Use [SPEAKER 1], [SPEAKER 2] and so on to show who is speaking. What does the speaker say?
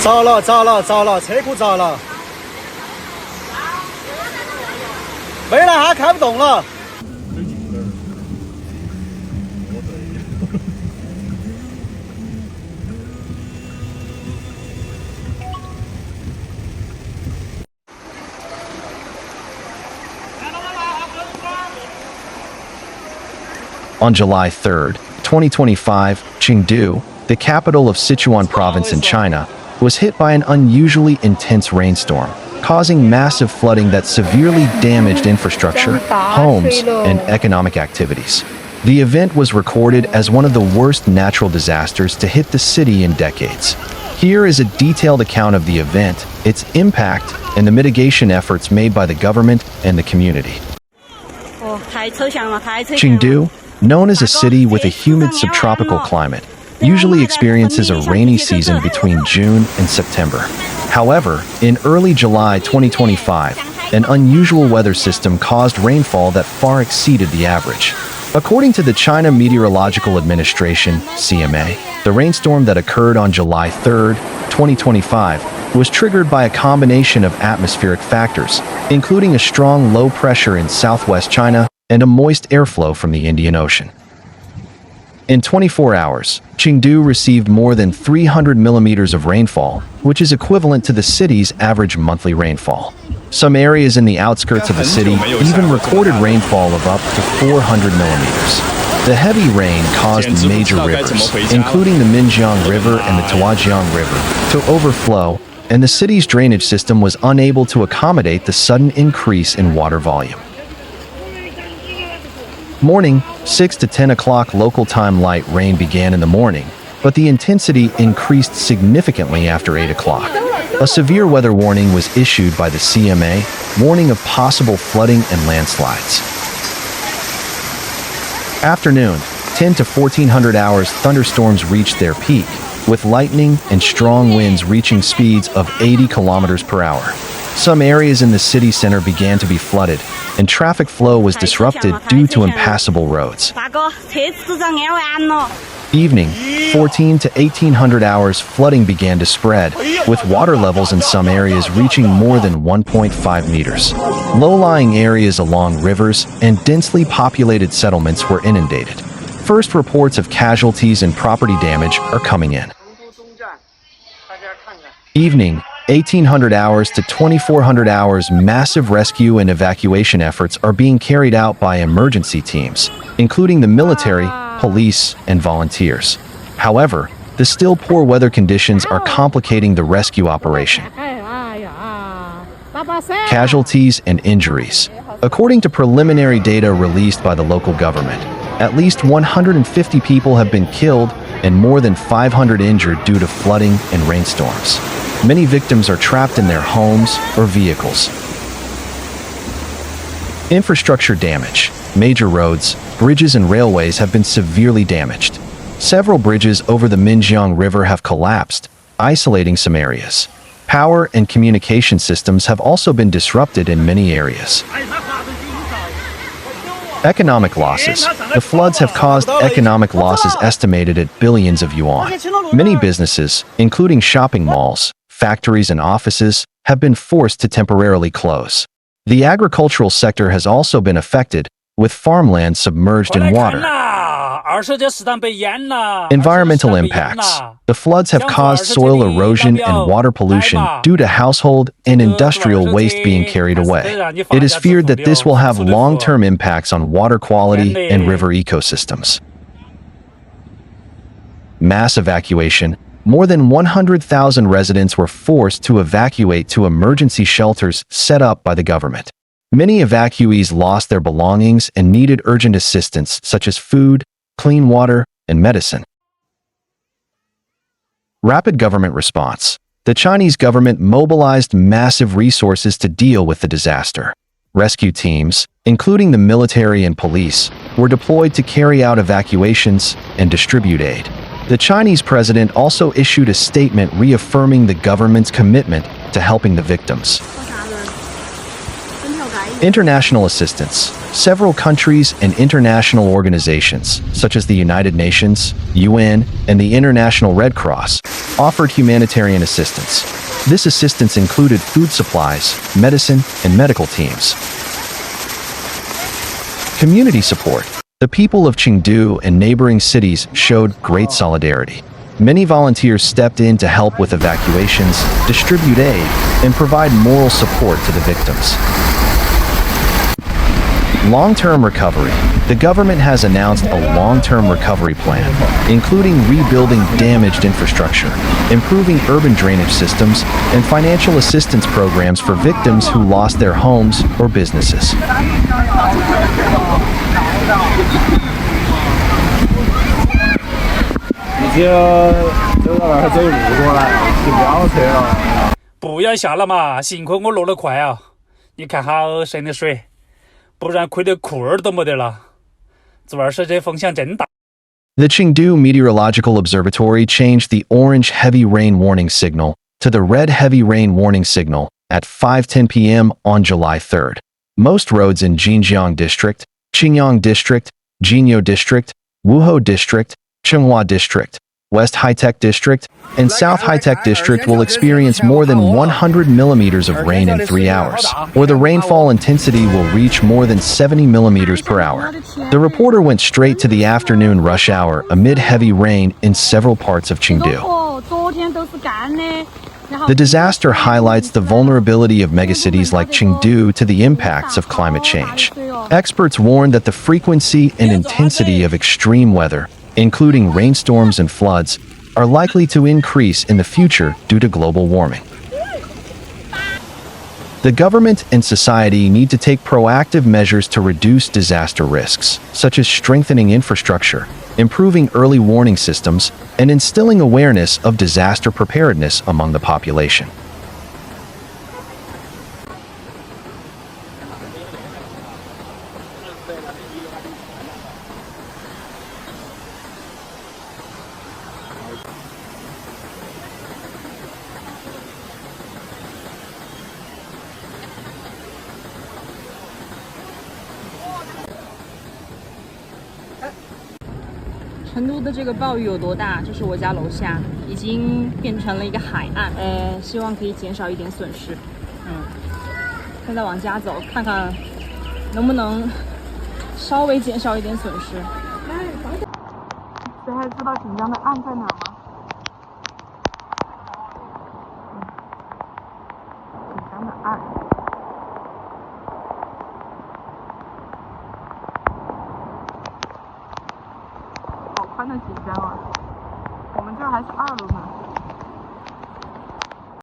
[SPEAKER 1] 糟了，糟了，糟了，车库糟了，未来还开不动了。
[SPEAKER 2] On July 3rd, 2025, Chengdu, the capital of Sichuan Province in China, was hit by an unusually intense rainstorm, causing massive flooding that severely damaged infrastructure, homes, and economic activities. The event was recorded as one of the worst natural disasters to hit the city in decades. Here is a detailed account of the event, its impact, and the mitigation efforts made by the government and the community. Chengdu, known as a city with a humid subtropical climate, usually experiences a rainy season between June and September. However, in early July 2025, an unusual weather system caused rainfall that far exceeded the average. According to the China Meteorological Administration, CMA, the rainstorm that occurred on July 3rd, 2025, was triggered by a combination of atmospheric factors, including a strong low pressure in southwest China and a moist airflow from the Indian Ocean. In 24 hours, Chengdu received more than 300 millimeters of rainfall, which is equivalent to the city's average monthly rainfall. Some areas in the outskirts of the city even recorded rainfall of up to 400 millimeters. The heavy rain caused major rivers, including the Minjiang River and the Tuajiang River, to overflow, and the city's drainage system was unable to accommodate the sudden increase in water volume. Morning, 6 to 10 o'clock local time light rain began in the morning, but the intensity increased significantly after 8 o'clock. A severe weather warning was issued by the CMA, warning of possible flooding and landslides. Afternoon, 10 to 1400 hours thunderstorms reached their peak, with lightning and strong winds reaching speeds of 80 kilometers per hour. Some areas in the city center began to be flooded, and traffic flow was disrupted due to impassable roads. Evening, 14 to 1800 hours flooding began to spread, with water levels in some areas reaching more than 1.5 meters. Low-lying areas along rivers and densely populated settlements were inundated. First reports of casualties and property damage are coming in. Evening, 1800 hours to 2400 hours massive rescue and evacuation efforts are being carried out by emergency teams, including the military, police, and volunteers. However, the still poor weather conditions are complicating the rescue operation. Casualties and injuries. According to preliminary data released by the local government, at least 150 people have been killed and more than 500 injured due to flooding and rainstorms. Many victims are trapped in their homes or vehicles. Infrastructure damage. Major roads, bridges, and railways have been severely damaged. Several bridges over the Minjiang River have collapsed, isolating some areas. Power and communication systems have also been disrupted in many areas. Economic losses. The floods have caused economic losses estimated at billions of yuan. Many businesses, including shopping malls, factories, and offices, have been forced to temporarily close. The agricultural sector has also been affected, with farmland submerged in water. Environmental impacts. The floods have caused soil erosion and water pollution due to household and industrial waste being carried away. It is feared that this will have long-term impacts on water quality and river ecosystems. Mass evacuation. More than 100,000 residents were forced to evacuate to emergency shelters set up by the government. Many evacuees lost their belongings and needed urgent assistance such as food, clean water, and medicine. Rapid government response. The Chinese government mobilized massive resources to deal with the disaster. Rescue teams, including the military and police, were deployed to carry out evacuations and distribute aid. The Chinese president also issued a statement reaffirming the government's commitment to helping the victims. International assistance. Several countries and international organizations, such as the United Nations, UN, and the International Red Cross, offered humanitarian assistance. This assistance included food supplies, medicine, and medical teams. Community support. The people of Chengdu and neighboring cities showed great solidarity. Many volunteers stepped in to help with evacuations, distribute aid, and provide moral support to the victims. Long-term recovery. The government has announced a long-term recovery plan, including rebuilding damaged infrastructure, improving urban drainage systems, and financial assistance programs for victims who lost their homes or businesses.
[SPEAKER 3] 不要下了嘛，幸亏我落得快啊！你看好深的水，不然亏得裤儿都没得了。这玩意儿这风险真大。
[SPEAKER 2] The Chengdu Meteorological Observatory changed the orange heavy rain warning signal to the red heavy rain warning signal at 5:10 p.m. on July 3rd. Most roads in Jinjiang District, Qingyang District, Jinyo District, Wuhou District, Chenghua District, West High-Tech District, and South High-Tech District will experience more than 100 millimeters of rain in 3 hours, or the rainfall intensity will reach more than 70 millimeters per hour. The reporter went straight to the afternoon rush hour amid heavy rain in several parts of Chengdu. The disaster highlights the vulnerability of megacities like Chengdu to the impacts of climate change. Experts warn that the frequency and intensity of extreme weather, including rainstorms and floods, are likely to increase in the future due to global warming. The government and society need to take proactive measures to reduce disaster risks, such as strengthening infrastructure, improving early warning systems, and instilling awareness of disaster preparedness among the population.
[SPEAKER 4] 成都的这个暴雨有多大？这是我家楼下，已经变成了一个海岸。希望可以减少一点损失。现在往家走，看看能不能稍微减少一点损失。谁还知道锦江的岸在哪吗？锦江的岸。好宽的锦江啊！我们这儿还是2路呢。